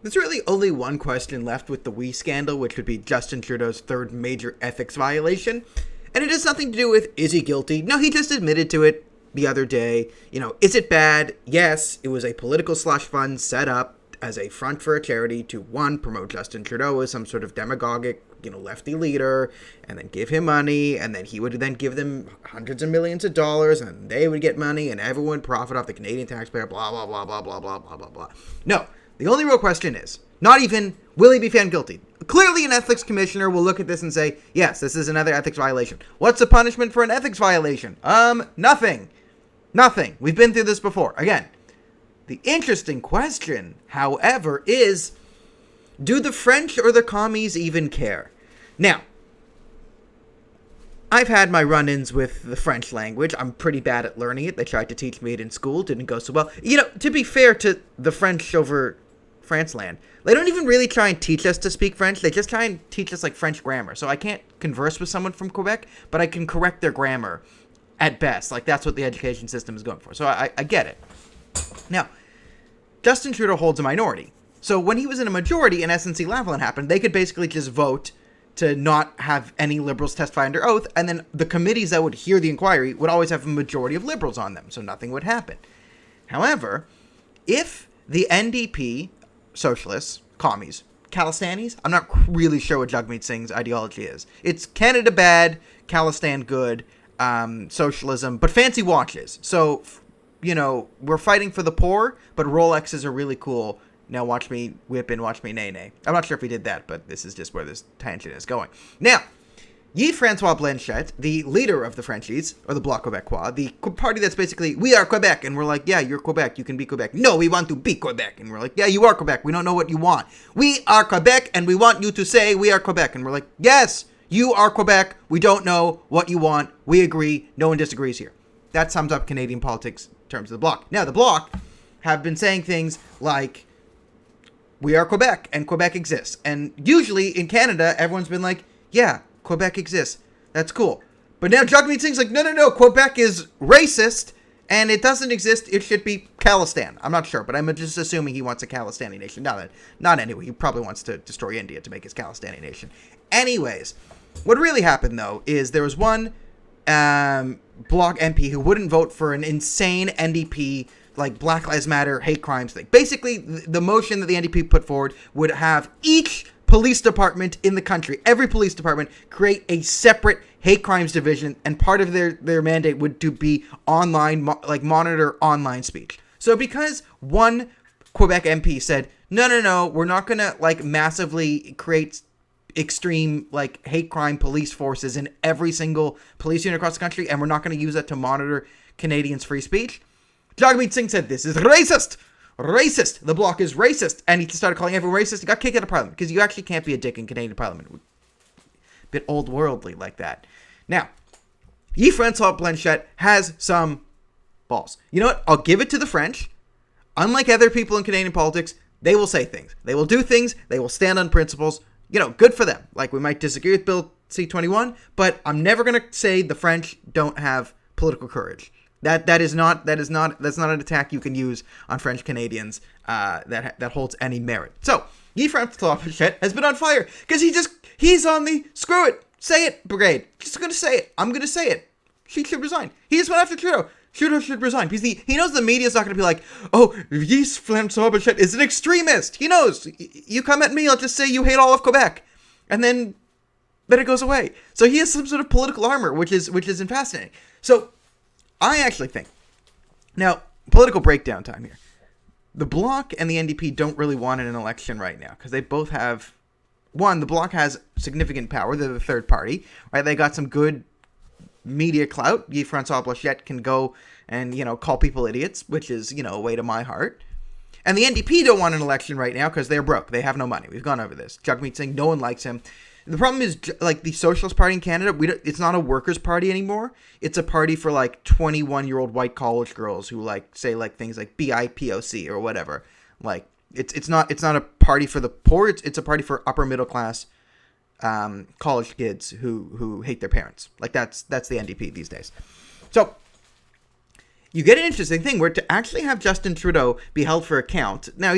There's really only one question left with the We scandal, which would be Justin Trudeau's third major ethics violation. And it has nothing to do with, is he guilty? No, he just admitted to it the other day. Is it bad? Yes, it was a political slush fund set up as a front for a charity to, one, promote Justin Trudeau as some sort of demagogic, lefty leader, and then give him money, and then he would then give them hundreds of millions of dollars, and they would get money, and everyone would profit off the Canadian taxpayer, blah, blah, blah, blah, blah, blah, blah, blah, blah. No, the only real question is, not even, will he be found guilty? Clearly an ethics commissioner will look at this and say, yes, this is another ethics violation. What's the punishment for an ethics violation? Nothing. Nothing. We've been through this before. Again, the interesting question, however, is, do the French or the Commies even care? Now, I've had my run-ins with the French language. I'm pretty bad at learning it. They tried to teach me it in school. Didn't go so well. To be fair to the French over France land, they don't even really try and teach us to speak French. They just try and teach us, French grammar. So I can't converse with someone from Quebec, but I can correct their grammar at best. That's what the education system is going for. So I get it. Now, Justin Trudeau holds a minority. So when he was in a majority and SNC-Lavalin happened, they could basically just vote to not have any Liberals testify under oath, and then the committees that would hear the inquiry would always have a majority of Liberals on them, so nothing would happen. However, if the NDP, Socialists, Commies, Khalistanis, I'm not really sure what Jagmeet Singh's ideology is. It's Canada bad, Khalistan good, socialism, but fancy watches. So, we're fighting for the poor, but Rolexes are really cool. Now watch me whip and watch me nay-nay. I'm not sure if he did that, but this is just where this tangent is going. Now, Francois Blanchette, the leader of the Frenchies, or the Bloc Québécois, the party that's basically, we are Quebec, and we're like, yeah, you're Quebec, you can be Quebec. No, we want to be Quebec, and we're like, yeah, you are Quebec, we don't know what you want. We are Quebec, and we want you to say we are Quebec, and we're like, yes, you are Quebec, we don't know what you want, we agree, no one disagrees here. That sums up Canadian politics in terms of the Bloc. Now, the Bloc have been saying things like, we are Quebec, and Quebec exists. And usually, in Canada, everyone's been like, yeah, Quebec exists. That's cool. But now Jagmeet Singh's like, no, Quebec is racist, and it doesn't exist. It should be Khalistan. I'm not sure, but I'm just assuming he wants a Khalistani nation. Not anyway. He probably wants to destroy India to make his Khalistani nation. Anyways, what really happened, though, is there was one Bloc MP who wouldn't vote for an insane NDP Black Lives Matter, hate crimes thing. Basically, the motion that the NDP put forward would have each police department in the country, every police department, create a separate hate crimes division, and part of their mandate would to be online, monitor online speech. So because one Quebec MP said, no, we're not going to, massively create extreme, hate crime police forces in every single police unit across the country, and we're not going to use that to monitor Canadians' free speech, Jagmeet Singh said, this is racist. Racist. The Bloc is racist. And he started calling everyone racist. He got kicked out of Parliament because you actually can't be a dick in Canadian Parliament. A bit old worldly like that. Now, Francois Blanchette has some balls. You know what? I'll give it to the French. Unlike other people in Canadian politics, they will say things. They will do things. They will stand on principles. Good for them. We might disagree with Bill C-21, but I'm never going to say the French don't have political courage. That's not an attack you can use on French Canadians that holds any merit. So, Francois Blanchette has been on fire because he's on the screw it, say it brigade. Just gonna say it. I'm gonna say it. She should resign. He just went after Trudeau. Trudeau should resign because he knows the media's not gonna be like, oh, Francois Blanchette is an extremist. He knows. You come at me, I'll just say you hate all of Quebec, and then it goes away. So he has some sort of political armor, which is fascinating. So I actually think, now, political breakdown time here. The Bloc and the NDP don't really want an election right now because they both have, one, the Bloc has significant power. They're the third party, right? They got some good media clout. Francois Blanchette can go and, call people idiots, which is, a way to my heart. And the NDP don't want an election right now because they're broke. They have no money. We've gone over this. Jagmeet Singh, no one likes him. The problem is, the Socialist Party in Canada, it's not a workers' party anymore. It's a party for, 21-year-old white college girls who, say, things like BIPOC or whatever. It's not a party for the poor. It's a party for upper-middle-class college kids who hate their parents. That's the NDP these days. So you get an interesting thing where to actually have Justin Trudeau be held for account. Now,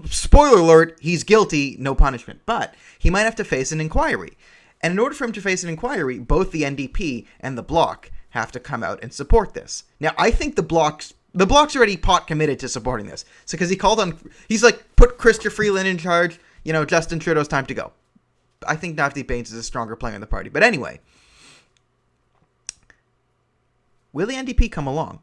spoiler alert, he's guilty, no punishment. But he might have to face an inquiry. And in order for him to face an inquiry, both the NDP and the Bloc have to come out and support this. Now, I think the Bloc's already pot committed to supporting this. So because he's like, put Chrystia Freeland in charge, Justin Trudeau's time to go. I think Navdeep Bains is a stronger player in the party. But anyway, will the NDP come along?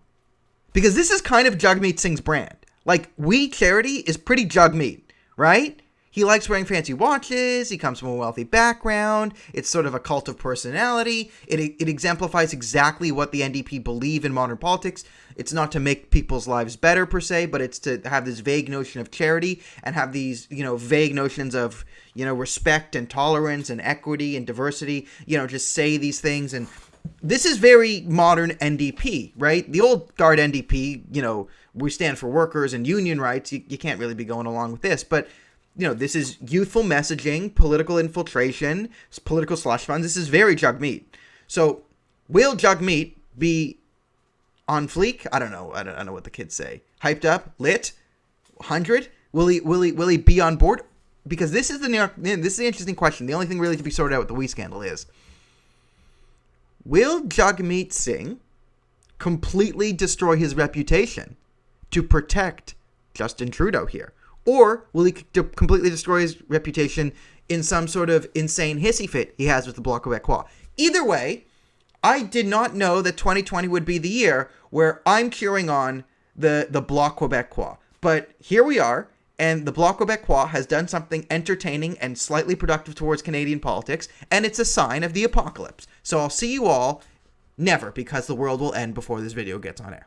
Because this is kind of Jagmeet Singh's brand. Like, We Charity is pretty Jagmeet, right? He likes wearing fancy watches. He comes from a wealthy background. It's sort of a cult of personality. It exemplifies exactly what the NDP believe in modern politics. It's not to make people's lives better per se, but it's to have this vague notion of charity and have these, vague notions of, respect and tolerance and equity and diversity, just say these things. And this is very modern NDP, right? The old guard NDP, we stand for workers and union rights. You can't really be going along with this, but this is youthful messaging, political infiltration, political slush funds. This is very Jagmeet. So, will Jagmeet be on fleek? I don't know. I don't know what the kids say. Hyped up, lit, 100. Will he be on board? Because this is the interesting question. The only thing really to be sorted out with the WE scandal is, will Jagmeet Singh completely destroy his reputation to protect Justin Trudeau here? Or will he completely destroy his reputation in some sort of insane hissy fit he has with the Bloc Québécois? Either way, I did not know that 2020 would be the year where I'm cheering on the Bloc Québécois. But here we are, and the Bloc Québécois has done something entertaining and slightly productive towards Canadian politics, and it's a sign of the apocalypse. So I'll see you all never, because the world will end before this video gets on air.